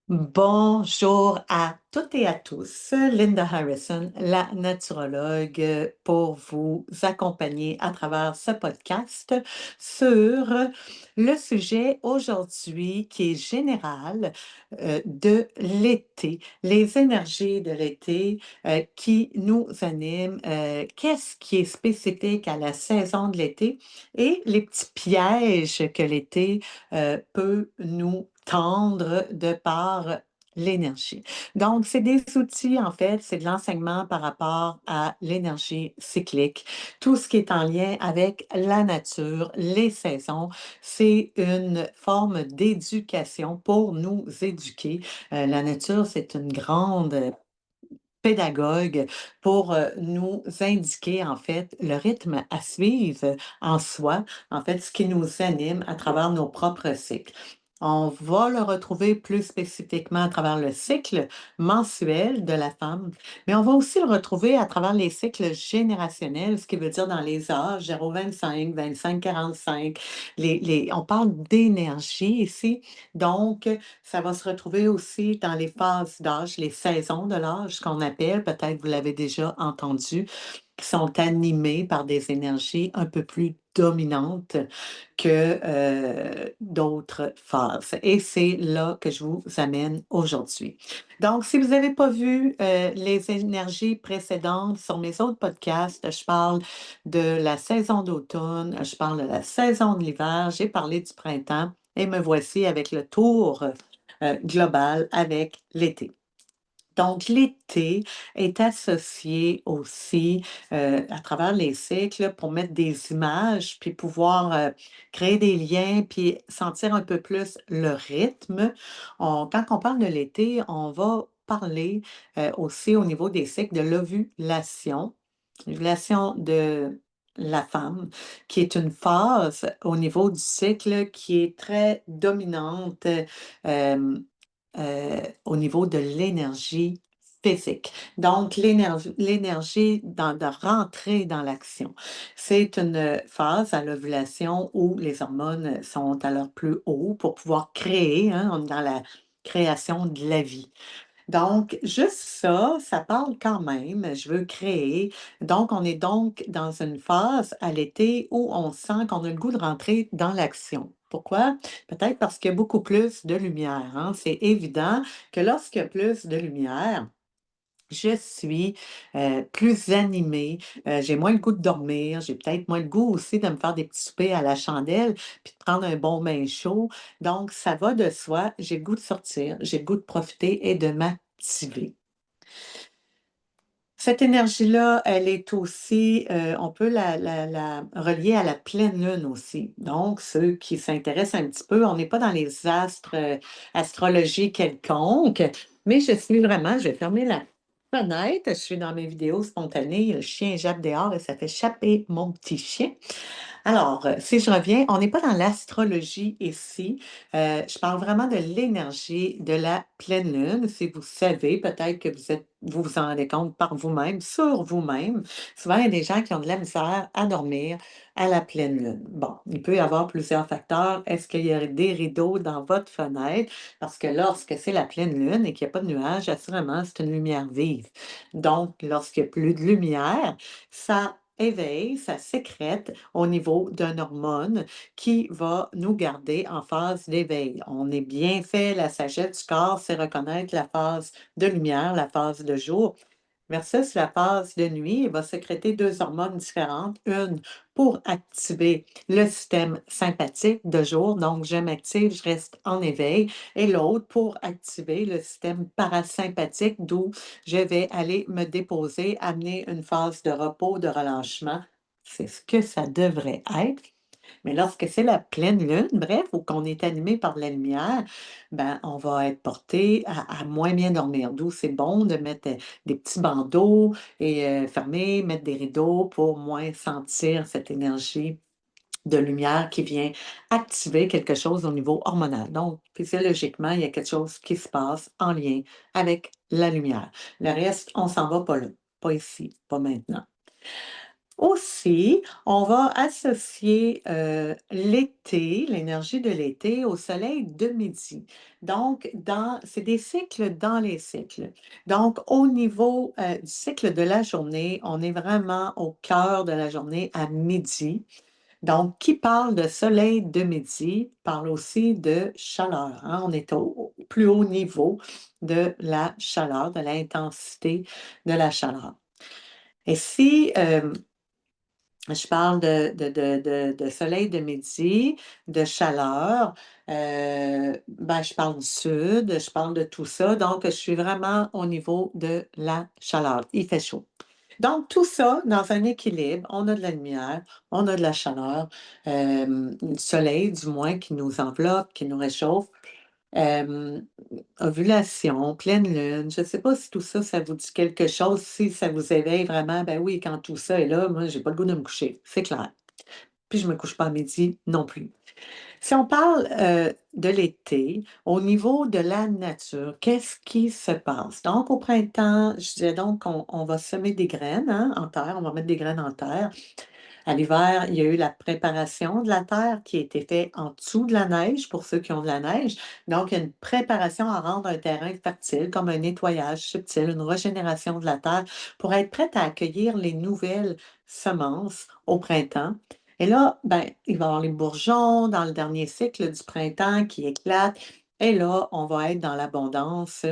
Bonjour à toutes et à tous. Linda Harrison, la naturologue, pour vous accompagner à travers ce podcast sur le sujet aujourd'hui qui est général de l'été, les énergies de l'été qui nous animent, qu'est-ce qui est spécifique à la saison de l'été et les petits pièges que l'été peut nous tendre de par l'énergie. Donc, c'est des outils, en fait, c'est de l'enseignement par rapport à l'énergie cyclique. Tout ce qui est en lien avec la nature, les saisons, c'est une forme d'éducation pour nous éduquer. La nature, c'est une grande pédagogue pour nous indiquer en fait le rythme à suivre en soi, en fait ce qui nous anime à travers nos propres cycles. On va le retrouver plus spécifiquement à travers le cycle mensuel de la femme, mais on va aussi le retrouver à travers les cycles générationnels, ce qui veut dire dans les âges 0,25, 25, 45. On parle d'énergie ici, donc ça va se retrouver aussi dans les phases d'âge, les saisons de l'âge, ce qu'on appelle, peut-être vous l'avez déjà entendu, qui sont animées par des énergies un peu plus dominantes que d'autres phases. Et c'est là que je vous amène aujourd'hui. Donc, si vous n'avez pas vu les énergies précédentes sur mes autres podcasts, je parle de la saison d'automne, je parle de la saison de l'hiver, j'ai parlé du printemps et me voici avec le tour global avec l'été. Donc, l'été est associé aussi à travers les cycles pour mettre des images, puis pouvoir créer des liens, puis sentir un peu plus le rythme. Quand on parle de l'été, on va parler aussi au niveau des cycles de l'ovulation, l'ovulation de la femme, qui est une phase au niveau du cycle qui est très dominante euh, au niveau de l'énergie physique. Donc, l'énergie de rentrer dans l'action. C'est une phase à l'ovulation où les hormones sont à leur plus haut pour pouvoir créer, hein, on est dans la création de la vie. Donc, juste ça, ça parle quand même, je veux créer. Donc, on est donc dans une phase à l'été où on sent qu'on a le goût de rentrer dans l'action. Pourquoi? Peut-être parce qu'il y a beaucoup plus de lumière, hein. C'est évident que lorsqu'il y a plus de lumière, je suis plus animée, j'ai moins le goût de dormir, j'ai peut-être moins le goût aussi de me faire des petits soupers à la chandelle, puis de prendre un bon bain chaud. Donc, ça va de soi, j'ai le goût de sortir, j'ai le goût de profiter et de m'activer. Cette énergie-là, elle est aussi, on peut la relier à la pleine lune aussi. Donc, ceux qui s'intéressent un petit peu, on n'est pas dans les astres, astrologie quelconque, mais je suis vraiment, je vais fermer la fenêtre, je suis dans mes vidéos spontanées, le chien jappe dehors et ça fait chapper mon petit chien. Alors, si je reviens, on n'est pas dans l'astrologie ici. Je parle vraiment de l'énergie de la pleine lune. Si vous savez, peut-être que vous vous en rendez compte par vous-même, sur vous-même. Souvent, il y a des gens qui ont de la misère à dormir à la pleine lune. Bon, il peut y avoir plusieurs facteurs. Est-ce qu'il y a des rideaux dans votre fenêtre? Parce que lorsque c'est la pleine lune et qu'il n'y a pas de nuages, assurément, c'est une lumière vive. Donc, lorsqu'il n'y a plus de lumière, ça éveille, ça sécrète au niveau d'une hormone qui va nous garder en phase d'éveil. On est bien fait, la sagesse du corps, c'est reconnaître la phase de lumière, la phase de jour, versus la phase de nuit. Il va sécréter deux hormones différentes, une pour activer le système sympathique de jour, donc je m'active, je reste en éveil, et l'autre pour activer le système parasympathique, d'où je vais aller me déposer, amener une phase de repos, de relâchement. C'est ce que ça devrait être. Mais lorsque c'est la pleine lune, bref, ou qu'on est animé par la lumière, ben, on va être porté à moins bien dormir. D'où c'est bon de mettre des petits bandeaux et fermer, mettre des rideaux pour moins sentir cette énergie de lumière qui vient activer quelque chose au niveau hormonal. Donc, physiologiquement, il y a quelque chose qui se passe en lien avec la lumière. Le reste, on s'en va pas là, pas ici, pas maintenant. Aussi, on va associer, l'été, l'énergie de l'été au soleil de midi. Donc c'est des cycles dans les cycles. Donc au niveau, du cycle de la journée, on est vraiment au cœur de la journée à midi. Donc qui parle de soleil de midi parle aussi de chaleur, hein. On est au plus haut niveau de la chaleur, de l'intensité de la chaleur. Et si, je parle de soleil de midi, de chaleur, ben, je parle du sud, je parle de tout ça, donc je suis vraiment au niveau de la chaleur. Il fait chaud. Donc tout ça dans un équilibre, on a de la lumière, on a de la chaleur, du soleil du moins qui nous enveloppe, qui nous réchauffe. Hem, Ovulation, pleine lune, je ne sais pas si tout ça, ça vous dit quelque chose, si ça vous éveille vraiment, ben oui, quand tout ça est là, moi, j'ai pas le goût de me coucher, c'est clair. Puis je me couche pas à midi non plus. Si on parle, de l'été, au niveau de la nature, qu'est-ce qui se passe? Donc au printemps, je disais donc on va semer des graines, hein, en terre, on va mettre des graines en terre. À l'hiver, il y a eu la préparation de la terre qui a été faite en dessous de la neige, pour ceux qui ont de la neige. Donc, il y a une préparation à rendre un terrain fertile, comme un nettoyage subtil, une régénération de la terre pour être prête à accueillir les nouvelles semences au printemps. Et là, ben, il va y avoir les bourgeons dans le dernier cycle du printemps qui éclatent. Et là, on va être dans l'abondance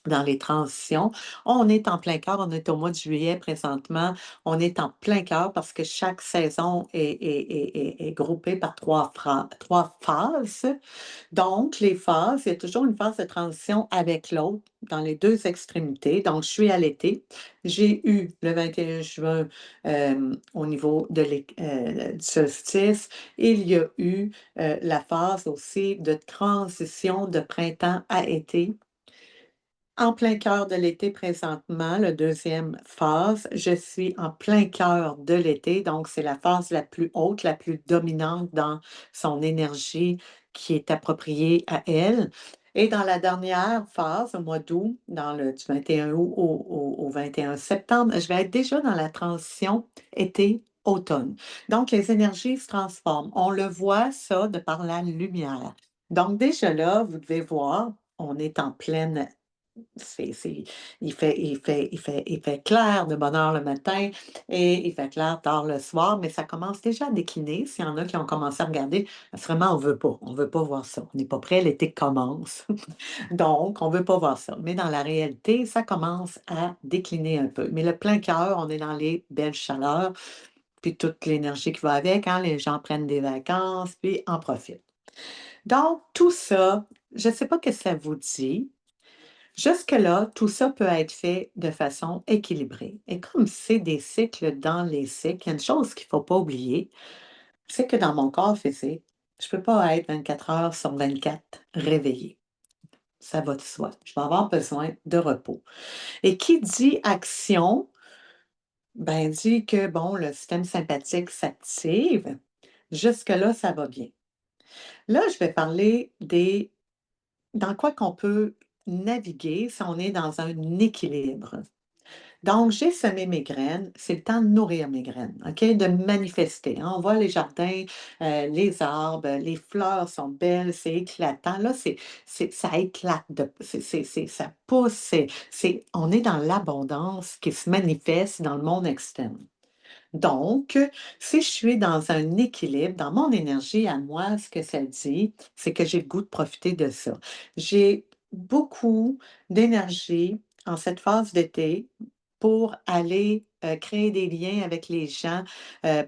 dans les transitions. On est en plein cœur, on est au mois de juillet présentement. On est en plein cœur parce que chaque saison est groupée par trois phases. Donc, les phases, il y a toujours une phase de transition avec l'autre dans les deux extrémités. Donc, je suis à l'été. J'ai eu le 21 juin au niveau du solstice. Il y a eu la phase aussi de transition de printemps à été. En plein cœur de l'été présentement, la deuxième phase, je suis en plein cœur de l'été, donc c'est la phase la plus haute, la plus dominante dans son énergie qui est appropriée à elle. Et dans la dernière phase, au mois d'août, du 21 août au 21 septembre, je vais être déjà dans la transition été-automne. Donc les énergies se transforment. On le voit, ça, de par la lumière. Donc déjà là, vous devez voir, on est en pleine c'est il fait clair de bonne heure le matin et il fait clair tard le soir, mais ça commence déjà à décliner. S'il y en a qui ont commencé à regarder, vraiment, on veut pas voir ça. On n'est pas prêt, l'été commence. Donc, on veut pas voir ça. Mais dans la réalité, ça commence à décliner un peu. Mais le plein cœur, on est dans les belles chaleurs, puis toute l'énergie qui va avec, hein, les gens prennent des vacances, puis en profitent. Donc, tout ça, je ne sais pas ce que ça vous dit. Jusque-là, tout ça peut être fait de façon équilibrée. Et comme c'est des cycles dans les cycles, il y a une chose qu'il ne faut pas oublier, c'est que dans mon corps physique, je ne peux pas être 24 heures sur 24 réveillée. Ça va de soi. Je vais avoir besoin de repos. Et qui dit action, ben dit que bon, le système sympathique s'active. Jusque-là, ça va bien. Là, je vais parler dans quoi qu'on peut naviguer si on est dans un équilibre. Donc, j'ai semé mes graines. C'est le temps de nourrir mes graines, OK? De manifester, hein. On voit les jardins, les arbres, les fleurs sont belles, c'est éclatant. Là, ça éclate, ça pousse. On est dans l'abondance qui se manifeste dans le monde externe. Donc, si je suis dans un équilibre, dans mon énergie à moi, ce que ça dit, c'est que j'ai le goût de profiter de ça. J'ai beaucoup d'énergie en cette phase d'été pour aller créer des liens avec les gens, euh,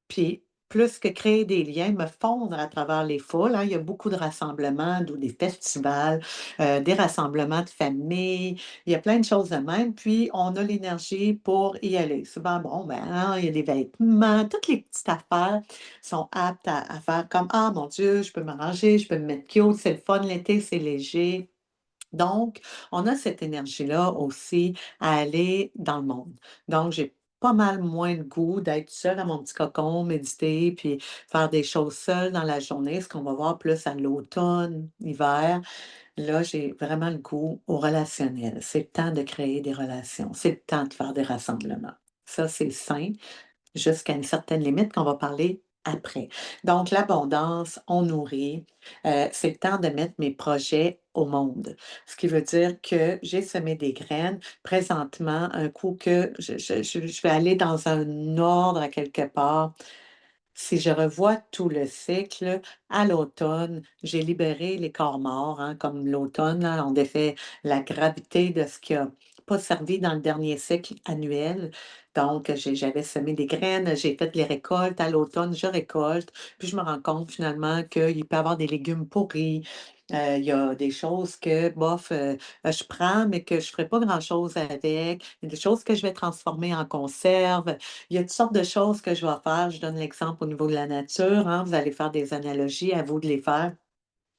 puis plus que créer des liens, me fondre à travers les foules, hein. Il y a beaucoup de rassemblements, des festivals, des rassemblements de famille. Il y a plein de choses de même. Puis, on a l'énergie pour y aller. Souvent, bon, ben, hein, il y a des vêtements, toutes les petites affaires sont aptes à faire comme, ah mon Dieu, je peux m'arranger, je peux me mettre cute, c'est le fun l'été, c'est léger. Donc, on a cette énergie-là aussi à aller dans le monde. Donc, j'ai pas mal moins le goût d'être seule à mon petit cocon, méditer, puis faire des choses seule dans la journée, ce qu'on va voir plus à l'automne, hiver. Là, j'ai vraiment le goût au relationnel. C'est le temps de créer des relations. C'est le temps de faire des rassemblements. Ça, c'est sain. jusqu'à une certaine limite qu'on va parler après. Donc l'abondance, on nourrit, c'est le temps de mettre mes projets au monde. Ce qui veut dire que j'ai semé des graines. Présentement, un coup que je vais aller dans un ordre à quelque part. Si je revois tout le cycle, à l'automne, j'ai libéré les corps morts, hein, comme l'automne, là, on défait la gravité de ce qui a pas servi dans le dernier cycle annuel. Donc, j'avais semé des graines, j'ai fait les récoltes. À l'automne, je récolte, puis je me rends compte finalement qu'il peut y avoir des légumes pourris. Il y a des choses que, bof, je prends, mais que je ne ferai pas grand-chose avec. Il y a des choses que je vais transformer en conserve. Il y a toutes sortes de choses que je vais faire. Je donne l'exemple au niveau de la nature, hein. Vous allez faire des analogies, à vous de les faire.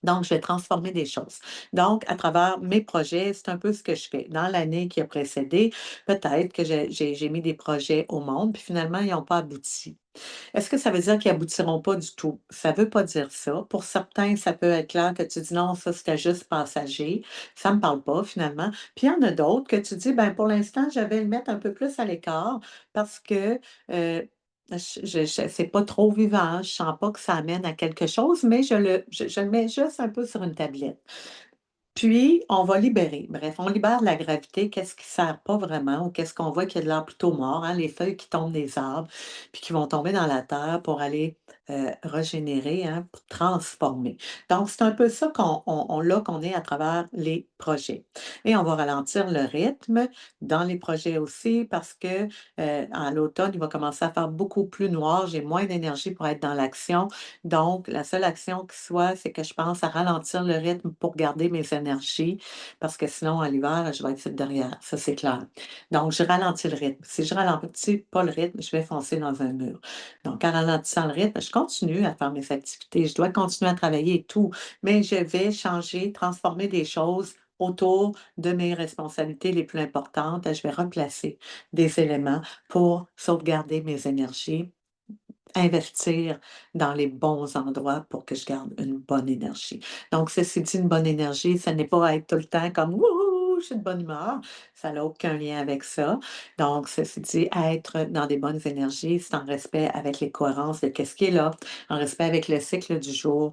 Donc, je vais transformer des choses. Donc, à travers mes projets, c'est un peu ce que je fais. Dans l'année qui a précédé, peut-être que j'ai mis des projets au monde, puis finalement, ils n'ont pas abouti. Est-ce que ça veut dire qu'ils aboutiront pas du tout? Ça veut pas dire ça. Pour certains, ça peut être clair que tu dis: «Non, ça, c'était juste passager, ça me parle pas finalement». Puis il y en a d'autres que tu dis: «Ben, pour l'instant, je vais le mettre un peu plus à l'écart parce que, je c'est pas trop vivant, je sens pas que ça amène à quelque chose, mais je le mets juste un peu sur une tablette». Puis, on va libérer. Bref, on libère la gravité, qu'est-ce qui sert pas vraiment ou qu'est-ce qu'on voit qui a de l'air plutôt mort, hein, les feuilles qui tombent des arbres, puis qui vont tomber dans la terre pour aller régénérer, hein, pour transformer. Donc, c'est un peu ça qu'on est à travers les projets. Et on va ralentir le rythme dans les projets aussi parce que à l'automne, il va commencer à faire beaucoup plus noir. J'ai moins d'énergie pour être dans l'action. Donc, la seule action qui soit, c'est que je pense à ralentir le rythme pour garder mes énergies, parce que sinon, à l'hiver, je vais être derrière, ça c'est clair. Donc, je ralentis le rythme. Si je ralentis pas le rythme, je vais foncer dans un mur. Donc, en ralentissant le rythme, je continue à faire mes activités, je dois continuer à travailler et tout, mais je vais changer, transformer des choses autour de mes responsabilités les plus importantes. Je vais replacer des éléments pour sauvegarder mes énergies, investir dans les bons endroits pour que je garde une bonne énergie. Donc, ceci dit, une bonne énergie, ça n'est pas être tout le temps comme wouhou, je suis de bonne humeur. Ça n'a aucun lien avec ça. Donc, ceci dit, être dans des bonnes énergies, c'est en respect avec les cohérences de qu'est-ce qui est là, en respect avec le cycle du jour.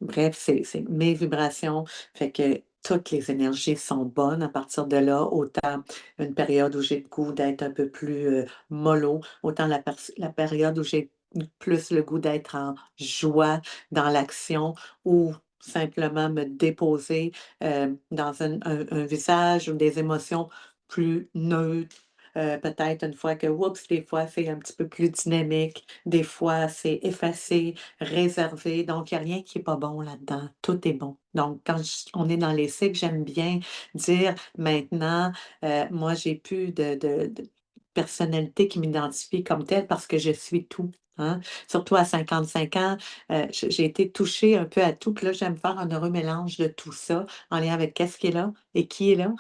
Bref, c'est mes vibrations. Fait que toutes les énergies sont bonnes à partir de là. Autant une période où j'ai le goût d'être un peu plus mollo, autant la période où j'ai plus le goût d'être en joie dans l'action ou simplement me déposer dans un visage ou des émotions plus neutres. Peut-être une fois que, oups, des fois c'est un petit peu plus dynamique, des fois c'est effacé, réservé. Donc, il n'y a rien qui n'est pas bon là-dedans. Tout est bon. Donc, on est dans les cycles, j'aime bien dire maintenant, moi, j'ai plus de personnalité qui m'identifie comme telle parce que je suis tout, hein. Surtout à 55 ans, j'ai été touchée un peu à tout, puis là, j'aime faire un heureux mélange de tout ça, en lien avec qu'est-ce qui est là et qui est là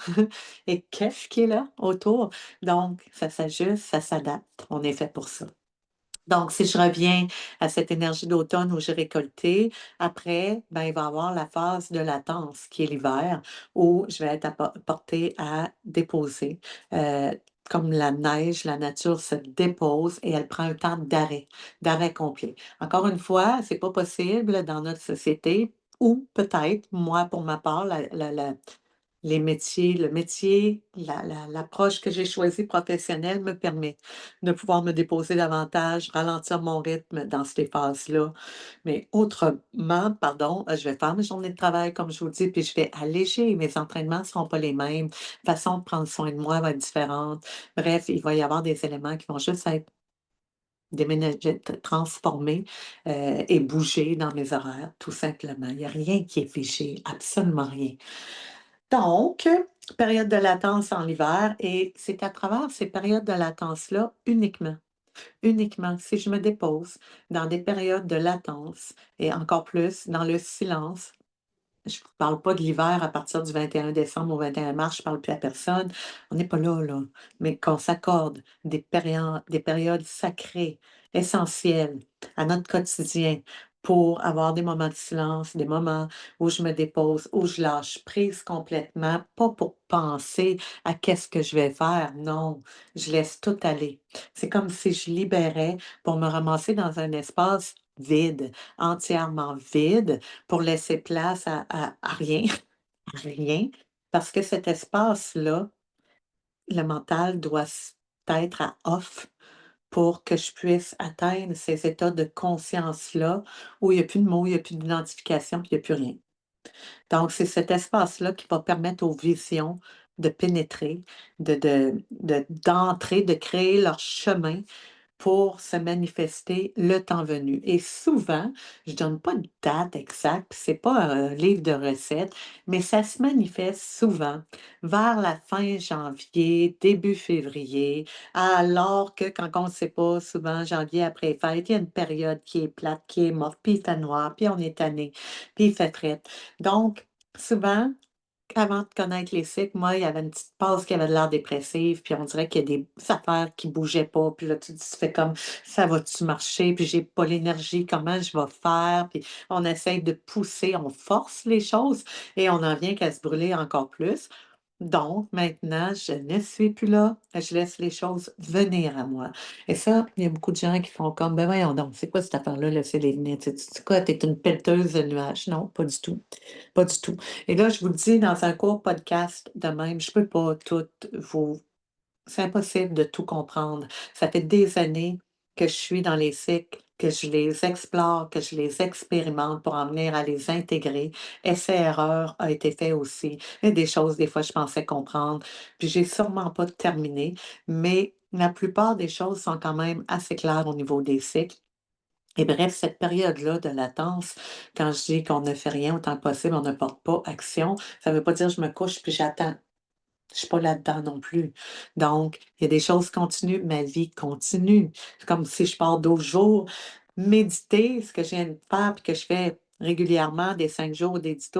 et qu'est-ce qui est là autour. Donc ça s'ajuste, ça s'adapte. On est fait pour ça. Donc, si je reviens à cette énergie d'automne où j'ai récolté, après, ben, il va y avoir la phase de latence qui est l'hiver, où je vais être portée à déposer. Euh, Comme la neige, la nature se dépose et elle prend un temps d'arrêt complet. Encore une fois, c'est pas possible dans notre société, ou peut-être, moi, pour ma part, les métiers, le métier, l'approche que j'ai choisie professionnelle me permet de pouvoir me déposer davantage, ralentir mon rythme dans ces phases-là. Mais autrement, pardon, je vais faire mes journées de travail, comme je vous dis, puis je vais alléger. Mes entraînements ne seront pas les mêmes. Façon de prendre soin de moi va être différente. Bref, il va y avoir des éléments qui vont juste être déménagés, transformés et bougés dans mes horaires, tout simplement. Il n'y a rien qui est figé, absolument rien. Donc, période de latence en hiver et c'est à travers ces périodes de latence-là uniquement si je me dépose dans des périodes de latence et encore plus dans le silence. Je ne parle pas de l'hiver à partir du 21 décembre au 21 mars, je ne parle plus à personne. On n'est pas là, là. Mais qu'on s'accorde des périodes sacrées, essentielles à notre quotidien pour avoir des moments de silence, des moments où je me dépose, où je lâche prise complètement, pas pour penser à qu'est-ce que je vais faire. Non, je laisse tout aller. C'est comme si je libérais pour me ramasser dans un espace vide, entièrement vide, pour laisser place à rien, à rien, parce que cet espace-là, le mental doit être à off pour que je puisse atteindre ces états de conscience-là où il n'y a plus de mots, il n'y a plus d'identification, puis il n'y a plus rien. Donc, c'est cet espace-là qui va permettre aux visions de pénétrer, d'entrer, de créer leur chemin pour se manifester le temps venu. Et souvent, je donne pas de date exacte, puis c'est pas un livre de recettes, mais ça se manifeste souvent vers la fin janvier, début février, alors que quand on ne sait pas, souvent janvier après les fêtes, il y a une période qui est plate, qui est morte, puis il fait noir, puis on est tanné, puis il fait fret. Donc, souvent, avant de connaître les cycles, moi, il y avait une petite passe qui avait de l'air dépressive, puis on dirait qu'il y a des affaires qui bougeaient pas, puis là, tu te fais comme, ça va-tu marcher, puis j'ai pas l'énergie, comment je vais faire, puis on essaye de pousser, on force les choses, et on en vient qu'à se brûler encore plus. Donc, maintenant, je ne suis plus là, je laisse les choses venir à moi. Et ça, il y a beaucoup de gens qui font comme, ben voyons donc, c'est quoi cette affaire-là, laisser les venir? C'est quoi, t'es une pelleteuse de nuages? Non, pas du tout. Pas du tout. Et là, je vous le dis dans un court podcast de même, je peux pas tout vous c'est impossible de tout comprendre. Ça fait des années que je suis dans les cycles, que je les explore, que je les expérimente pour en venir à les intégrer. Essai-erreur a été fait aussi. Il y a des choses, des fois, je pensais comprendre, puis j'ai sûrement pas terminé, mais la plupart des choses sont quand même assez claires au niveau des cycles. Et bref, cette période-là de latence, quand je dis qu'on ne fait rien autant que possible, on ne porte pas action, ça ne veut pas dire je me couche puis j'attends. Je suis pas là-dedans non plus. Donc, il y a des choses qui continuent, ma vie continue. C'est comme si je pars d'autres jours, méditer, ce que je viens de faire, puis que je fais régulièrement des 5 jours, des 10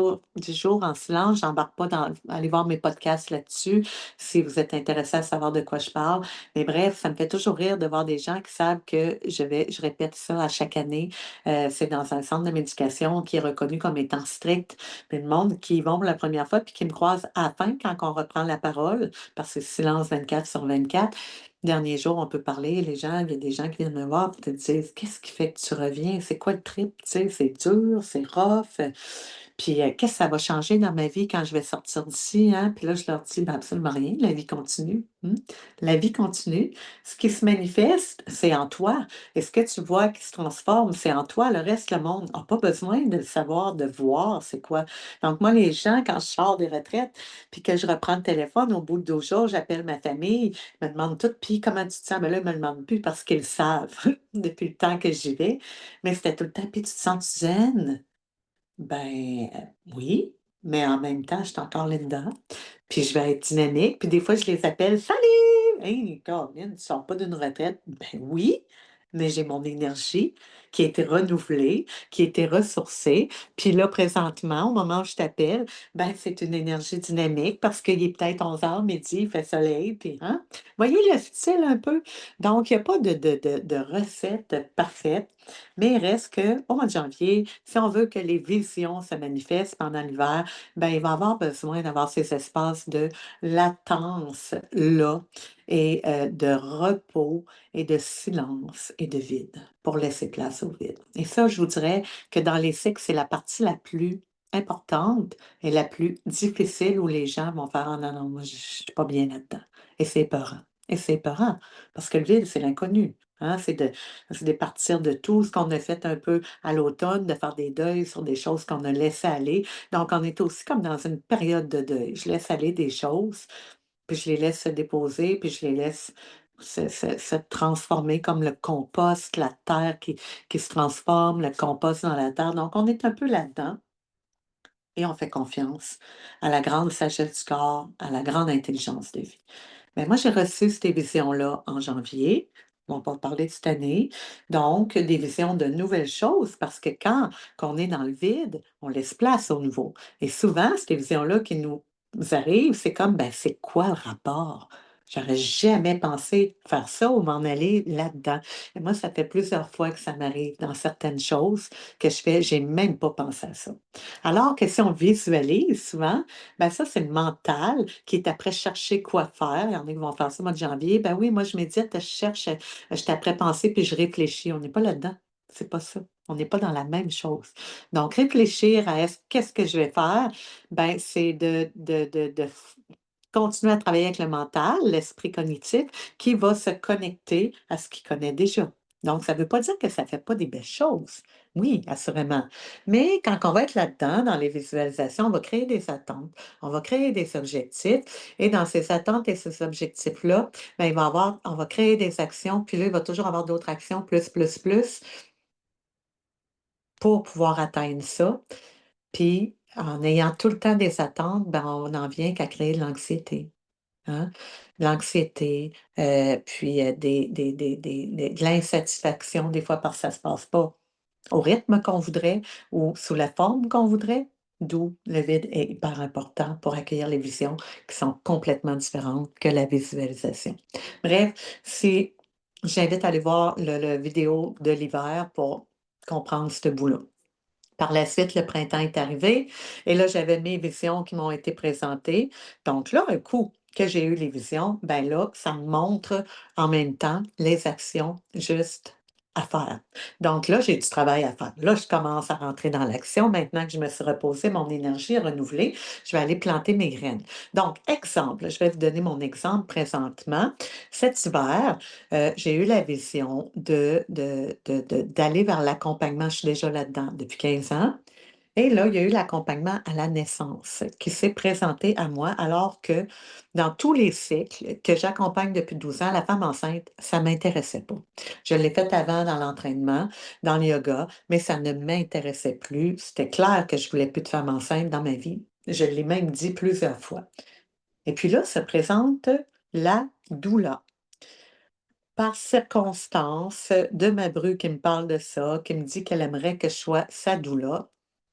jours en silence. J'embarque pas dans, allez voir mes podcasts là-dessus si vous êtes intéressé à savoir de quoi je parle. Mais bref, ça me fait toujours rire de voir des gens qui savent que je répète ça à chaque année. C'est dans un centre de médication qui est reconnu comme étant strict. Mais le monde qui y vont pour la première fois puis qui me croise à la fin quand on reprend la parole, parce que silence 24 sur 24. Dernier jour, on peut parler, les gens, il y a des gens qui viennent me voir et te disent: «Qu'est-ce qui fait que tu reviens? C'est quoi le trip? Tu sais, c'est dur, c'est rough, puis qu'est-ce que ça va changer dans ma vie quand je vais sortir d'ici, hein?» Puis là, je leur dis: «Ben, absolument rien, la vie continue, La vie continue. Ce qui se manifeste, c'est en toi et ce que tu vois qui se transforme, c'est en toi. Le reste, le monde n'a pas besoin de le savoir, de voir c'est quoi». Donc moi, les gens, quand je sors des retraites puis que je reprends le téléphone, au bout de 12 jours, j'appelle ma famille, me demande tout: «Puis comment tu te sens?» Ben là, ils me le demandent plus parce qu'ils le savent depuis le temps que j'y vais. Mais c'était tout le temps: «Puis tu te sens zen?» Ben, oui, mais en même temps, je suis encore là-dedans. Puis je vais être dynamique. Puis des fois, je les appelle: «Salut! Hey, Caroline, tu sors pas d'une retraite?» Ben oui, mais j'ai mon énergie qui a été renouvelée, qui a été ressourcée. Puis là, présentement, au moment où je t'appelle, ben c'est une énergie dynamique parce qu'il est peut-être 11 heures midi, il fait soleil, puis hein? Voyez le style un peu? Donc, il y a pas de recette parfaite, mais il reste qu'au mois de janvier, si on veut que les visions se manifestent pendant l'hiver, ben il va avoir besoin d'avoir ces espaces de latence-là et de repos et de silence et de vide pour laisser place au vide. Et ça, je vous dirais que dans les cycles, c'est la partie la plus importante et la plus difficile où les gens vont faire: «Ah non, non, moi, je suis pas bien là-dedans». Et c'est épeurant. Et c'est épeurant parce que le vide, c'est l'inconnu. Hein? C'est de partir de tout ce qu'on a fait un peu à l'automne, de faire des deuils sur des choses qu'on a laissées aller. Donc, on est aussi comme dans une période de deuil. Je laisse aller des choses, puis je les laisse se déposer, puis je les laisse se transformer comme le compost, la terre qui se transforme, le compost dans la terre. Donc, on est un peu là-dedans et on fait confiance à la grande sagesse du corps, à la grande intelligence de vie. Ben, moi, j'ai reçu ces visions-là en janvier. On va parler de cette année. Donc, des visions de nouvelles choses, parce que quand on est dans le vide, on laisse place au nouveau. Et souvent, ces visions-là qui nous arrivent, c'est comme, ben, c'est quoi le rapport? J'aurais jamais pensé faire ça ou m'en aller là-dedans. Et moi, ça fait plusieurs fois que ça m'arrive dans certaines choses que je fais, j'ai même pas pensé à ça. Alors que si on visualise souvent, ben ça, c'est le mental qui est après chercher quoi faire. Il y en a qui vont faire ça au mois de janvier. Ben oui, moi, je médite, je cherche, je suis après penser puis je réfléchis. On n'est pas là-dedans. C'est pas ça. On n'est pas dans la même chose. Donc, réfléchir à qu'est-ce que je vais faire, ben, c'est de continuer à travailler avec le mental, l'esprit cognitif, qui va se connecter à ce qu'il connaît déjà. Donc, ça ne veut pas dire que ça ne fait pas des belles choses. Oui, assurément. Mais quand on va être là-dedans, dans les visualisations, on va créer des attentes, on va créer des objectifs. Et dans ces attentes et ces objectifs-là, ben, on va créer des actions, puis là, il va toujours avoir d'autres actions, plus, pour pouvoir atteindre ça. Puis, en ayant tout le temps des attentes, ben, on n'en vient qu'à créer de l'anxiété. Hein? L'anxiété, puis de l'insatisfaction, des fois parce que ça ne se passe pas au rythme qu'on voudrait ou sous la forme qu'on voudrait, d'où le vide est hyper important pour accueillir les visions qui sont complètement différentes que la visualisation. Bref, si j'invite à aller voir le vidéo de l'hiver pour comprendre ce bout-là. Par la suite, le printemps est arrivé et là, j'avais mes visions qui m'ont été présentées. Donc là, un coup que j'ai eu les visions, ben là, ça me montre en même temps les actions justes à faire. Donc là, j'ai du travail à faire. Là, je commence à rentrer dans l'action. Maintenant que je me suis reposée, mon énergie est renouvelée, je vais aller planter mes graines. Donc, exemple, je vais vous donner mon exemple présentement. Cet hiver, j'ai eu la vision d'aller vers l'accompagnement. Je suis déjà là-dedans depuis 15 ans. Et là, il y a eu l'accompagnement à la naissance qui s'est présenté à moi alors que dans tous les cycles que j'accompagne depuis 12 ans, la femme enceinte, ça ne m'intéressait pas. Je l'ai fait avant dans l'entraînement, dans le yoga, mais ça ne m'intéressait plus. C'était clair que je ne voulais plus de femme enceinte dans ma vie. Je l'ai même dit plusieurs fois. Et puis là, se présente la doula par circonstance de ma bru qui me parle de ça, qui me dit qu'elle aimerait que je sois sa doula.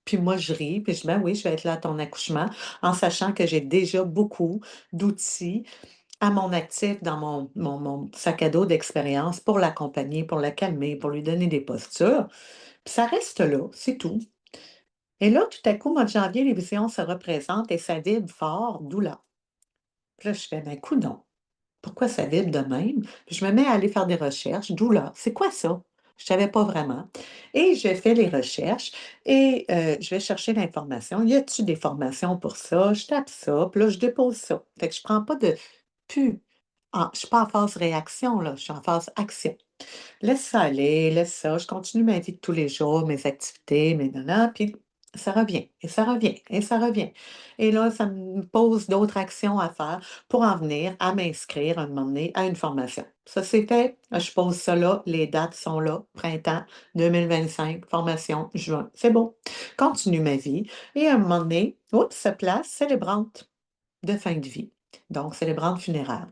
Puis moi, je ris, puis je dis, ben oui, je vais être là à ton accouchement, en sachant que j'ai déjà beaucoup d'outils à mon actif dans mon sac à dos d'expérience pour l'accompagner, pour la calmer, pour lui donner des postures. Puis ça reste là, c'est tout. Et là, tout à coup, au mois de janvier, les visions se représentent et ça vibre fort, doula. Puis là, je fais, ben, coudonc. Pourquoi ça vibre de même? Puis je me mets à aller faire des recherches. Doula, c'est quoi ça? Je ne savais pas vraiment. Et je fais les recherches et je vais chercher l'information. Y a-t-il des formations pour ça? Je tape ça, puis là, je dépose ça. Fait que je ne prends pas de pu. Je ne suis pas en phase réaction, là, je suis en phase action. Laisse ça aller, laisse ça. Je continue ma vie de tous les jours, mes activités, mes nanas, puis ça revient, et ça revient, et ça revient. Et là, ça me pose d'autres actions à faire pour en venir à m'inscrire un moment donné à une formation. Ça, c'est fait. Je pose ça là. Les dates sont là. Printemps 2025, formation, juin. C'est bon. Continue ma vie. Et à un moment donné, oups, se place célébrante de fin de vie. Donc, célébrante funéraire.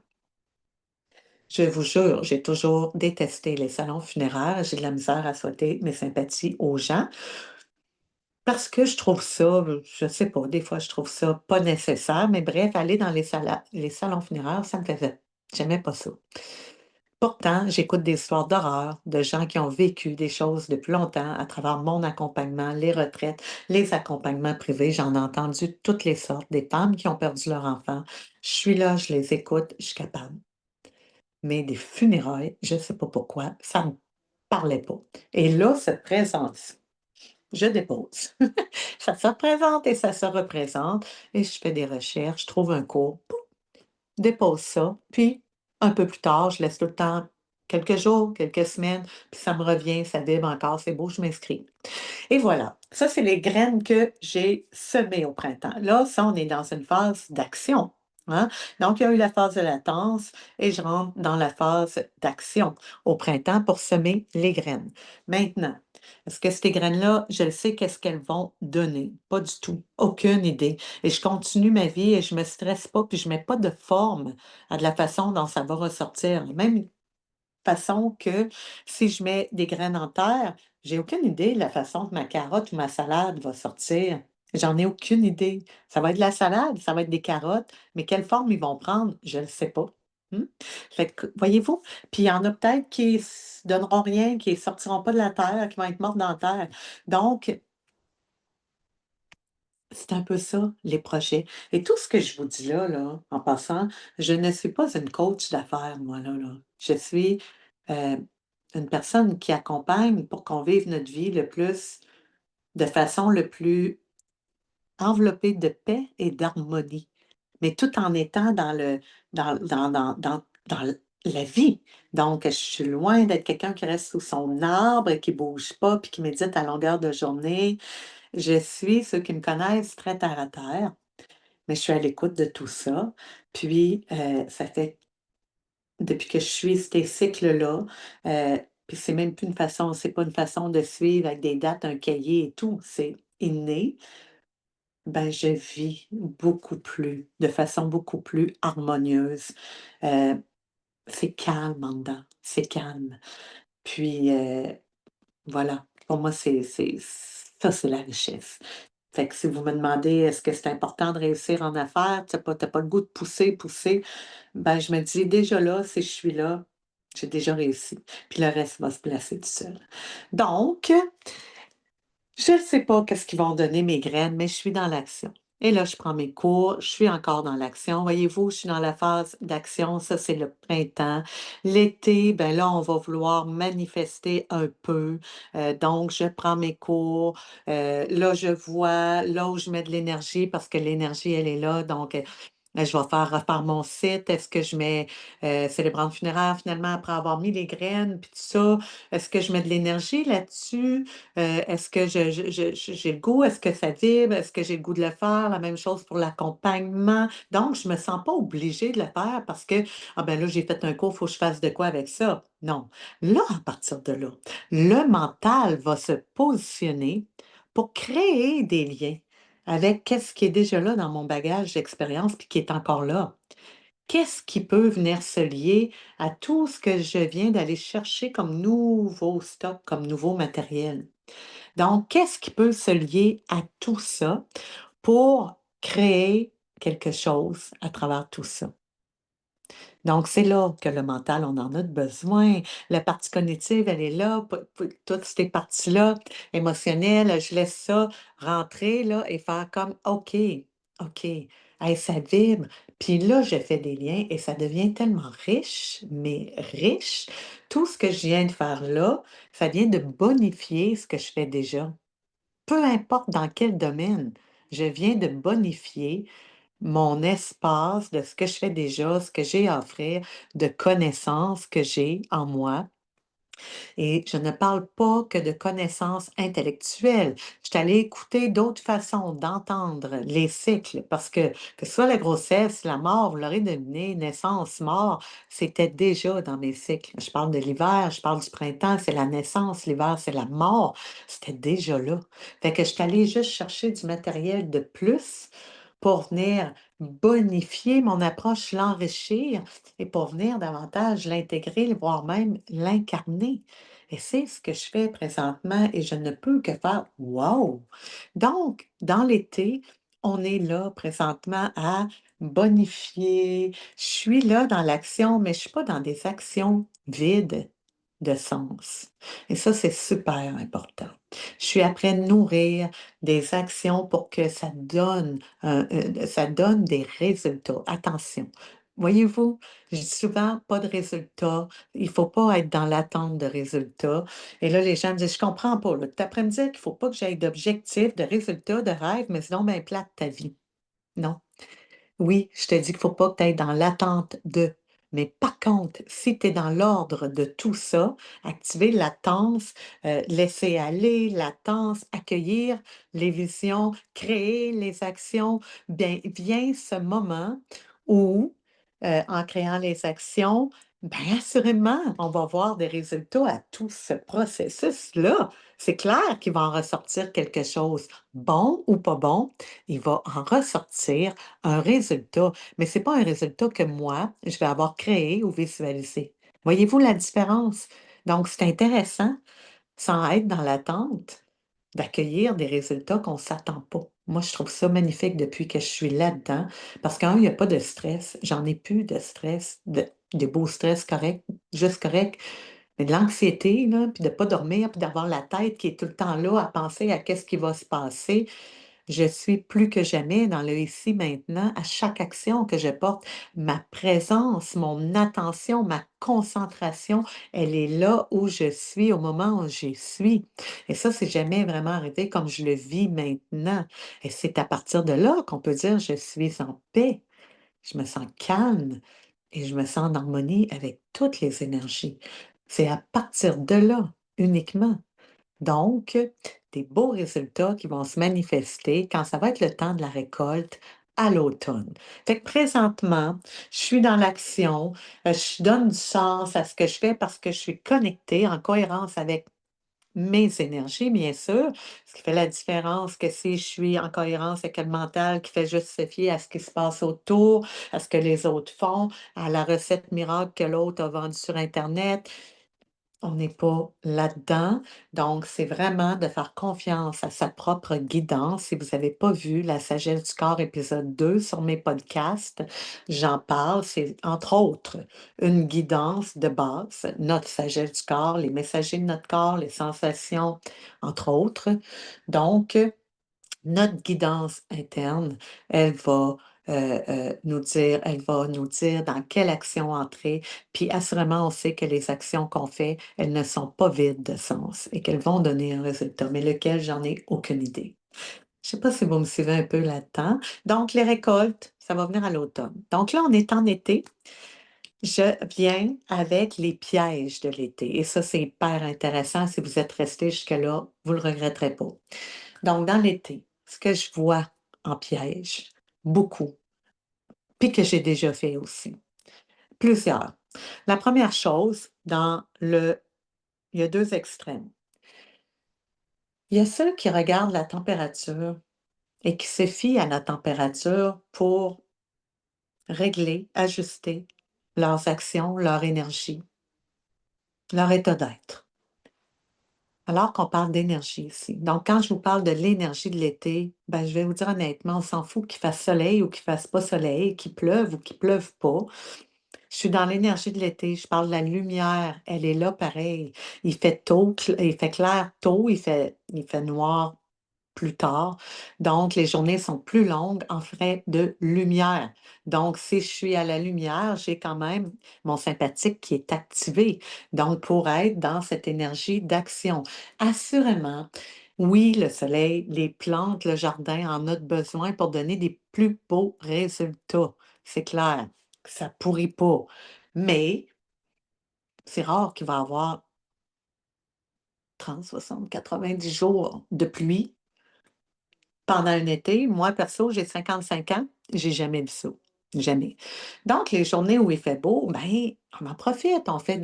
Je vous jure, j'ai toujours détesté les salons funéraires. J'ai de la misère à souhaiter mes sympathies aux gens parce que je trouve ça, je sais pas, des fois je trouve ça pas nécessaire, mais bref, aller dans les salons funéraires, ça me faisait. J'aimais pas ça. Pourtant, j'écoute des histoires d'horreur de gens qui ont vécu des choses depuis longtemps à travers mon accompagnement, les retraites, les accompagnements privés. J'en ai entendu toutes les sortes, des femmes qui ont perdu leur enfant. Je suis là, je les écoute, je suis capable. Mais des funérailles, je ne sais pas pourquoi, ça ne me parlait pas. Et là, se présente, je dépose. Ça se représente et ça se représente et je fais des recherches, je trouve un cours, pouf, dépose ça, puis un peu plus tard, je laisse tout le temps quelques jours, quelques semaines, puis ça me revient, ça vibre encore, c'est beau, je m'inscris. Et voilà, ça, c'est les graines que j'ai semées au printemps. Là, ça, on est dans une phase d'action. Hein? Donc, il y a eu la phase de latence et je rentre dans la phase d'action au printemps pour semer les graines. Maintenant, est-ce que ces graines-là, je le sais qu'est-ce qu'elles vont donner? Pas du tout. Aucune idée. Et je continue ma vie et je me stresse pas, puis je mets pas de forme à de la façon dont ça va ressortir. Même façon que si je mets des graines en terre, j'ai aucune idée de la façon que ma carotte ou ma salade va sortir. J'en ai aucune idée. Ça va être de la salade, ça va être des carottes, mais quelle forme ils vont prendre, je ne le sais pas. Mmh. Fait que, voyez-vous? Puis il y en a peut-être qui donneront rien, qui sortiront pas de la terre, qui vont être mortes dans la terre. Donc, c'est un peu ça, les projets. Et tout ce que je vous dis là, en passant, je ne suis pas une coach d'affaires, moi, là. Je suis, heu, une personne qui accompagne pour qu'on vive notre vie de façon le plus enveloppée de paix et d'harmonie, mais tout en étant dans la vie. Donc, je suis loin d'être quelqu'un qui reste sous son arbre et qui bouge pas, puis qui médite à longueur de journée. Je suis, ceux qui me connaissent, très terre à terre, mais je suis à l'écoute de tout ça. Puis, ça fait depuis que je suis ces cycles-là, puis c'est pas une façon de suivre avec des dates, un cahier et tout, c'est inné. Ben, je vis de façon beaucoup plus harmonieuse. Heu, c'est calme en dedans, c'est calme. Puis, voilà, pour moi, c'est la richesse. Fait que si vous me demandez: «Est-ce que c'est important de réussir en affaires?» Tu pas le goût de pousser, ben, je me dis: «Déjà là, si je suis là, j'ai déjà réussi, puis le reste va se placer tout seul». Donc je ne sais pas qu'est-ce qu'ils vont donner mes graines, mais je suis dans l'action. Et là, je prends mes cours, je suis encore dans l'action. Voyez-vous, je suis dans la phase d'action, ça c'est le printemps. L'été, ben là, on va vouloir manifester un peu. Donc, je prends mes cours. Là, je vois là où je mets de l'énergie parce que l'énergie, elle est là. Donc, je vais faire refaire mon site. Est-ce que je mets célébrante funéraire finalement après avoir mis les graines, puis tout ça? Est-ce que je mets de l'énergie là-dessus? Est-ce que j'ai le goût? Est-ce que ça vibre? Est-ce que j'ai le goût de le faire? La même chose pour l'accompagnement. Donc, je me sens pas obligée de le faire parce que, ah ben là, j'ai fait un cours, il faut que je fasse de quoi avec ça. Non. Là, à partir de là, le mental va se positionner pour créer des liens avec qu'est-ce qui est déjà là dans mon bagage d'expérience puis qui est encore là. Qu'est-ce qui peut venir se lier à tout ce que je viens d'aller chercher comme nouveau stock, comme nouveau matériel? Donc, qu'est-ce qui peut se lier à tout ça pour créer quelque chose à travers tout ça? Donc, c'est là que le mental, on en a besoin. La partie cognitive, elle est là. Toutes ces parties-là, émotionnelles, je laisse ça rentrer là, et faire comme OK, OK, hey, ça vibre. Puis là, je fais des liens et ça devient tellement riche, mais riche. Tout ce que je viens de faire là, ça vient de bonifier ce que je fais déjà. Peu importe dans quel domaine, je viens de bonifier mon espace de ce que je fais déjà, ce que j'ai à offrir, de connaissances que j'ai en moi. Et je ne parle pas que de connaissances intellectuelles. Je suis allée écouter d'autres façons d'entendre les cycles parce que ce soit la grossesse, la mort, vous l'aurez deviné, naissance, mort, c'était déjà dans mes cycles. Je parle de l'hiver, je parle du printemps, c'est la naissance, l'hiver, c'est la mort. C'était déjà là. Fait que je suis allée juste chercher du matériel de plus pour venir bonifier mon approche, l'enrichir et pour venir davantage l'intégrer, voire même l'incarner. Et c'est ce que je fais présentement et je ne peux que faire wow! Donc, dans l'été, on est là présentement à bonifier. Je suis là dans l'action, mais je ne suis pas dans des actions vides de sens. Et ça, c'est super important. Je suis après nourrir des actions pour que ça donne des résultats. Attention. Voyez-vous, je dis souvent pas de résultats, il faut pas être dans l'attente de résultats. Et là, les gens me disent: «Je comprends pas, là. Tu apprends à me dire qu'il faut pas que j'aille d'objectifs, de résultats, de rêves, mais sinon, ben plate ta vie». Non. Oui, je te dis qu'il faut pas que tu ailles dans l'attente de. Mais par contre, si tu es dans l'ordre de tout ça, activer la latence, laisser aller, latence, accueillir les visions, créer les actions, bien, vient ce moment où, en créant les actions, bien, assurément, on va voir des résultats à tout ce processus-là. C'est clair qu'il va en ressortir quelque chose, bon ou pas bon, il va en ressortir un résultat, mais c'est pas un résultat que moi, je vais avoir créé ou visualisé. Voyez-vous la différence? Donc, c'est intéressant, sans être dans l'attente, d'accueillir des résultats qu'on ne s'attend pas. Moi, je trouve ça magnifique depuis que je suis là-dedans, parce qu'un, il n'y a pas de stress. J'en ai plus de stress. des beaux stress corrects, juste corrects, mais de l'anxiété, là, puis de pas dormir, puis d'avoir la tête qui est tout le temps là à penser à qu'est-ce qui va se passer. Je suis plus que jamais dans le ici, maintenant, à chaque action que je porte. Ma présence, mon attention, ma concentration, elle est là où je suis, au moment où j'y suis. Et ça, c'est jamais vraiment arrivé comme je le vis maintenant. Et c'est à partir de là qu'on peut dire je suis en paix, je me sens calme et je me sens en harmonie avec toutes les énergies. C'est à partir de là uniquement. Donc, des beaux résultats qui vont se manifester quand ça va être le temps de la récolte à l'automne. Fait que présentement, je suis dans l'action, je donne du sens à ce que je fais parce que je suis connectée en cohérence avec mes énergies, bien sûr. Ce qui fait la différence que si je suis en cohérence avec le mental qui fait juste se fier à ce qui se passe autour, à ce que les autres font, à la recette miracle que l'autre a vendue sur Internet, on n'est pas là-dedans. Donc, c'est vraiment de faire confiance à sa propre guidance. Si vous n'avez pas vu La sagesse du corps épisode 2 sur mes podcasts, j'en parle. C'est entre autres une guidance de base, notre sagesse du corps, les messagers de notre corps, les sensations, entre autres. Donc, notre guidance interne, elle va, elle va nous dire dans quelle action entrer, puis assurément, on sait que les actions qu'on fait, elles ne sont pas vides de sens et qu'elles vont donner un résultat, mais lequel, j'en ai aucune idée. Je ne sais pas si vous me suivez un peu là-dedans. Donc, les récoltes, ça va venir à l'automne. Donc là, on est en été. Je viens avec les pièges de l'été et ça, c'est hyper intéressant. Si vous êtes resté jusque-là, vous ne le regretterez pas. Donc, dans l'été, ce que je vois en piège, beaucoup, puis que j'ai déjà fait aussi, plusieurs. La première chose, il y a deux extrêmes. Il y a ceux qui regardent la température et qui se fient à la température pour régler, ajuster leurs actions, leur énergie, leur état d'être. Alors qu'on parle d'énergie ici. Donc, quand je vous parle de l'énergie de l'été, ben, je vais vous dire honnêtement, on s'en fout qu'il fasse soleil ou qu'il fasse pas soleil, qu'il pleuve ou qu'il pleuve pas. Je suis dans l'énergie de l'été, je parle de la lumière, elle est là pareil. Il fait tôt, il fait clair tôt, il fait noir plus tard. Donc, les journées sont plus longues en frais de lumière. Donc, si je suis à la lumière, j'ai quand même mon sympathique qui est activé. Donc, pour être dans cette énergie d'action. Assurément, oui, le soleil, les plantes, le jardin en ont besoin pour donner des plus beaux résultats. C'est clair, ça pourrit pas. Mais c'est rare qu'il va y avoir 30, 60, 90 jours de pluie pendant un été. Moi, perso, j'ai 55 ans, j'ai jamais vu ça. Jamais. Donc, les journées où il fait beau, ben, on en profite, on fait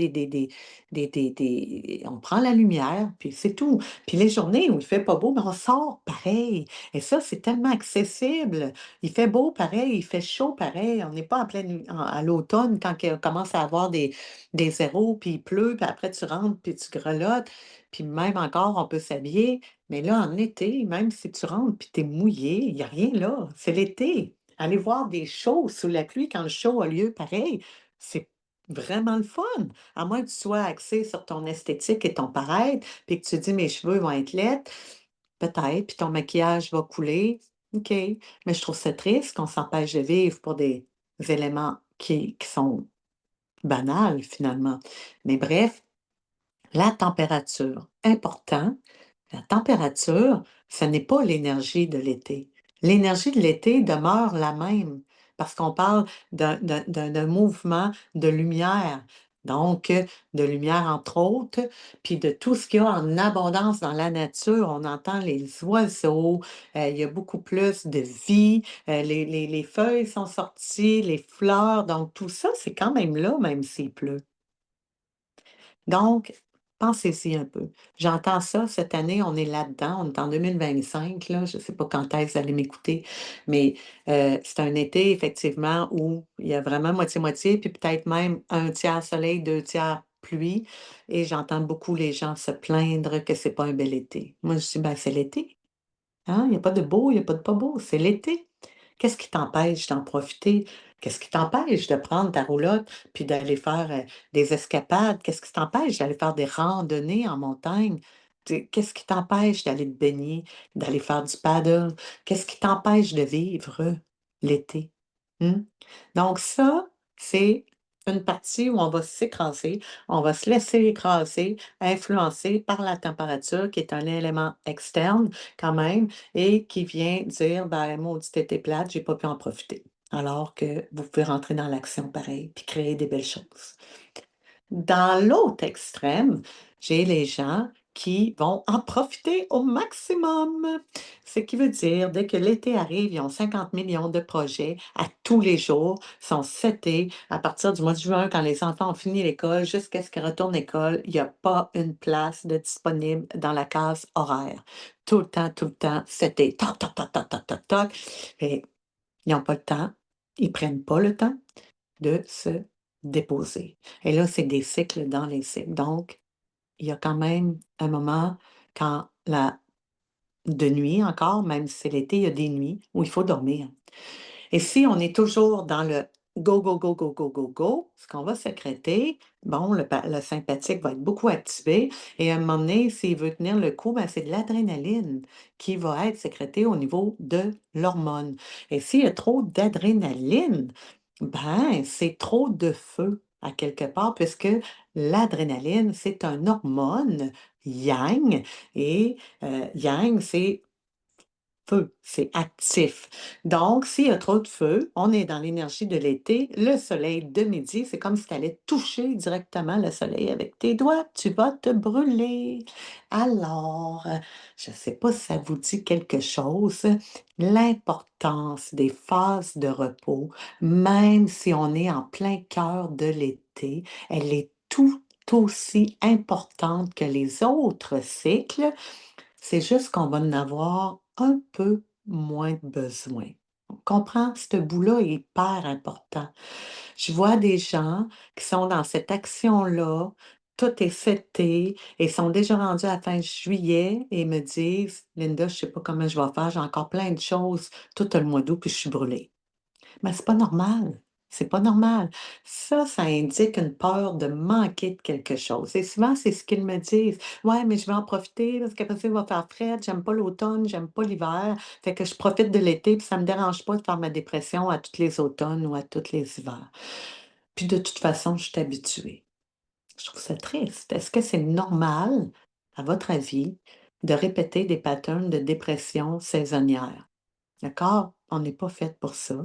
on prend la lumière, puis c'est tout. Puis les journées où il fait pas beau, ben, on sort pareil. Et ça, c'est tellement accessible. Il fait beau pareil, il fait chaud pareil. On n'est pas en pleine, à l'automne quand on commence à avoir des zéros, puis il pleut, puis après tu rentres, puis tu grelottes. Puis même encore, on peut s'habiller. Mais là, en été, même si tu rentres puis tu es mouillé, il n'y a rien là. C'est l'été. Aller voir des shows sous la pluie quand le show a lieu pareil, c'est vraiment le fun. À moins que tu sois axé sur ton esthétique et ton paraître, puis que tu dis mes cheveux vont être laids, peut-être, puis ton maquillage va couler. OK. Mais je trouve ça triste qu'on s'empêche de vivre pour des éléments qui sont banals finalement. Mais bref, la température, important. La température, ce n'est pas l'énergie de l'été. L'énergie de l'été demeure la même parce qu'on parle d'un mouvement de lumière. Donc, de lumière entre autres, puis de tout ce qu'il y a en abondance dans la nature. On entend les oiseaux, il y a beaucoup plus de vie, les feuilles sont sorties, les fleurs, donc tout ça, c'est quand même là, même s'il pleut. Donc, pensez-y un peu. J'entends ça cette année, on est là-dedans, on est en 2025, là, je ne sais pas quand est-ce que vous allez m'écouter, mais c'est un été effectivement où il y a vraiment moitié-moitié, puis peut-être même un tiers soleil, deux tiers pluie, et j'entends beaucoup les gens se plaindre que c'est pas un bel été. Moi, je dis, ben, c'est l'été, hein? Il n'y a pas de beau, il n'y a pas de pas beau, c'est l'été. Qu'est-ce qui t'empêche d'en profiter? Qu'est-ce qui t'empêche de prendre ta roulotte puis d'aller faire, des escapades? Qu'est-ce qui t'empêche d'aller faire des randonnées en montagne? Qu'est-ce qui t'empêche d'aller te baigner, d'aller faire du paddle? Qu'est-ce qui t'empêche de vivre l'été? Mmh? Donc ça, c'est une partie où on va s'écraser, on va se laisser écraser, influencer par la température qui est un élément externe quand même et qui vient dire: «Ben, maudit été plate, j'ai pas pu en profiter». Alors que vous pouvez rentrer dans l'action pareil, puis créer des belles choses. Dans l'autre extrême, j'ai les gens qui vont en profiter au maximum. Ce qui veut dire, dès que l'été arrive, ils ont 50 millions de projets à tous les jours, sont setés. À partir du mois de juin, quand les enfants ont fini l'école, jusqu'à ce qu'ils retournent à l'école, il n'y a pas une place de disponible dans la case horaire. Tout le temps, seté. Toc, toc, toc, toc, toc, toc, toc. Et ils n'ont pas le temps, ils prennent pas le temps de se déposer. Et là, c'est des cycles dans les cycles. Donc, il y a quand même un moment quand la de nuit encore, même si c'est l'été, il y a des nuits où il faut dormir. Et si on est toujours dans le go, go, go, go, go, go, go, ce qu'on va sécréter, bon, le sympathique va être beaucoup activé et à un moment donné, s'il veut tenir le coup, ben, c'est de l'adrénaline qui va être sécrétée au niveau de l'hormone. Et s'il y a trop d'adrénaline, ben, c'est trop de feu à quelque part, puisque l'adrénaline, c'est un hormone yang et yang, c'est feu, c'est actif. Donc, s'il y a trop de feu, on est dans l'énergie de l'été. Le soleil de midi, c'est comme si tu allais toucher directement le soleil avec tes doigts. Tu vas te brûler. Alors, je ne sais pas si ça vous dit quelque chose, l'importance des phases de repos, même si on est en plein cœur de l'été, elle est tout aussi importante que les autres cycles. C'est juste qu'on va en avoir un peu moins besoin. On comprend? Ce bout-là est hyper important. Je vois des gens qui sont dans cette action-là, tout est seté et sont déjà rendus à la fin juillet et me disent: «Linda, je ne sais pas comment je vais faire, j'ai encore plein de choses tout le mois d'août puis je suis brûlée». Mais c'est pas normal. C'est pas normal. Ça indique une peur de manquer de quelque chose. Et souvent, c'est ce qu'ils me disent. Ouais, mais je vais en profiter parce qu'après ça, il va faire frais. J'aime pas l'automne, j'aime pas l'hiver. Fait que je profite de l'été, puis ça me dérange pas de faire ma dépression à tous les automnes ou à tous les hivers. Puis de toute façon, je suis habituée. Je trouve ça triste. Est-ce que c'est normal, à votre avis, de répéter des patterns de dépression saisonnière? D'accord? On n'est pas fait pour ça.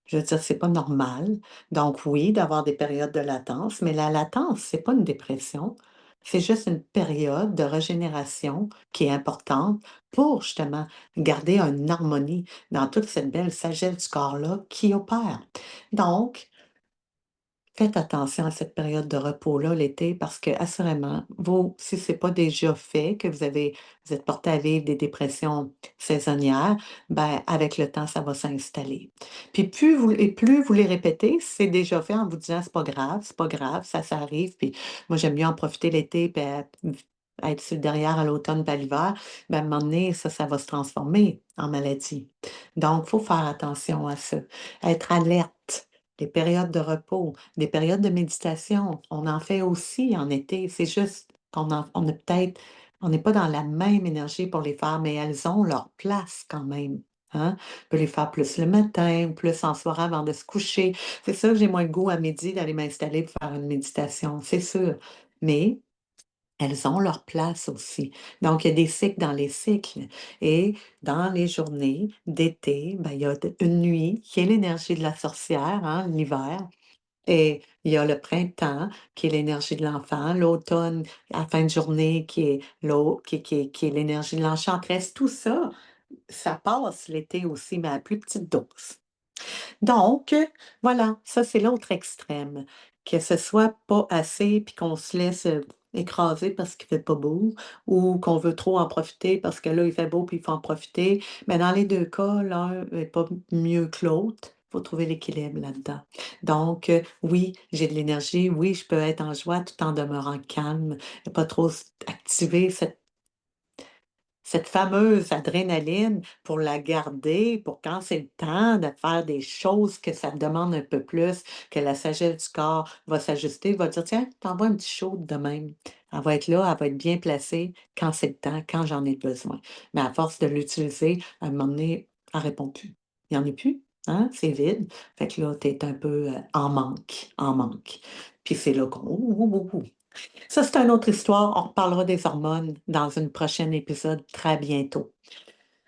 Je veux dire, c'est pas normal. Donc oui, d'avoir des périodes de latence, mais la latence, c'est pas une dépression. C'est juste une période de régénération qui est importante pour justement garder une harmonie dans toute cette belle sagesse du corps-là qui opère. Donc, faites attention à cette période de repos-là, l'été, parce que assurément, vous, si c'est pas déjà fait, que vous êtes porté à vivre des dépressions saisonnières, ben, avec le temps, ça va s'installer. Puis plus vous les répétez, c'est déjà fait en vous disant c'est pas grave, ça arrive. Puis moi, j'aime mieux en profiter l'été, puis être sur le derrière à l'automne, puis à l'hiver. Ben, à un moment donné, ça va se transformer en maladie. Donc, il faut faire attention à ça. Être alerte. Les périodes de repos, des périodes de méditation, on en fait aussi en été. C'est juste on a peut-être on n'est pas dans la même énergie pour les faire, mais elles ont leur place quand même, hein? On peut les faire plus le matin ou plus en soirée avant de se coucher. C'est sûr que j'ai moins le goût à midi d'aller m'installer pour faire une méditation, c'est sûr. Mais elles ont leur place aussi. Donc, il y a des cycles dans les cycles. Et dans les journées d'été, ben, il y a une nuit qui est l'énergie de la sorcière, hein, l'hiver. Et il y a le printemps qui est l'énergie de l'enfant, l'automne, à la fin de journée, qui est qui est l'énergie de l'enchanteresse. Tout ça, ça passe l'été aussi, mais à plus petite dose. Donc, voilà, ça c'est l'autre extrême. Que ce soit pas assez puis qu'on se laisse, écraser parce qu'il fait pas beau ou qu'on veut trop en profiter parce que là, il fait beau puis il faut en profiter. Mais dans les 2 cas, l'un est pas mieux que l'autre. Faut trouver l'équilibre là-dedans. Donc, oui, j'ai de l'énergie, oui, je peux être en joie tout en demeurant calme, pas trop activer cette cette fameuse adrénaline pour la garder, pour quand c'est le temps de faire des choses que ça demande un peu plus, que la sagesse du corps va s'ajuster, va dire: «Tiens, t'envoies un petit shoot de même». Elle va être là, elle va être bien placée quand c'est le temps, quand j'en ai besoin. Mais à force de l'utiliser, à un moment donné, elle répond plus. Il y en a plus, hein, c'est vide. Fait que là, tu es un peu, en manque, en manque. Puis c'est là qu'on ouh, ouh, ouh, ouh. Ça, c'est une autre histoire. On reparlera des hormones dans une prochaine épisode très bientôt.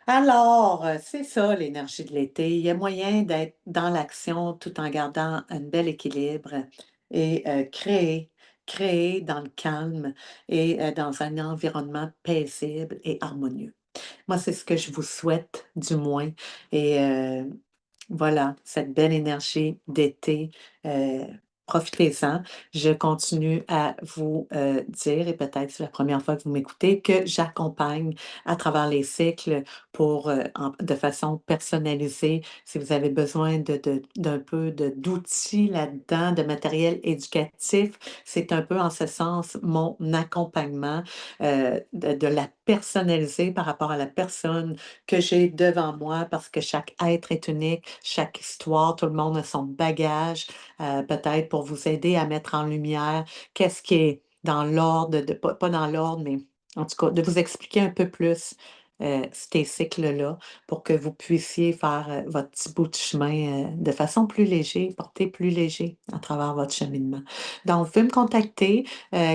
Alors, c'est ça l'énergie de l'été. Il y a moyen d'être dans l'action tout en gardant un bel équilibre et créer dans le calme et dans un environnement paisible et harmonieux. Moi, c'est ce que je vous souhaite, du moins. Et voilà, cette belle énergie d'été, profitez-en. Je continue à vous, dire, et peut-être c'est la première fois que vous m'écoutez, que j'accompagne à travers les cycles pour, de façon personnalisée. Si vous avez besoin d'un peu d'outils là-dedans, de matériel éducatif, c'est un peu en ce sens mon accompagnement, de la personnaliser par rapport à la personne que j'ai devant moi parce que chaque être est unique, chaque histoire, tout le monde a son bagage, peut-être pour vous aider à mettre en lumière qu'est-ce qui est dans l'ordre, pas dans l'ordre, mais en tout cas, de vous expliquer un peu plus ces cycles-là pour que vous puissiez faire votre petit bout de chemin de façon plus léger, porter plus léger à travers votre cheminement. Donc, vous pouvez me contacter.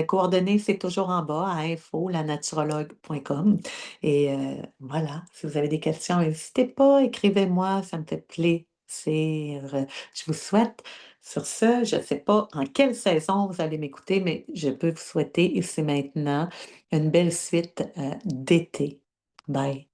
Coordonnées, c'est toujours en bas à info.lanaturologue.com. Et voilà, si vous avez des questions, n'hésitez pas, écrivez-moi, ça me fait plaisir. Je vous souhaite, sur ce, je ne sais pas en quelle saison vous allez m'écouter, mais je peux vous souhaiter ici maintenant une belle suite d'été. Bye.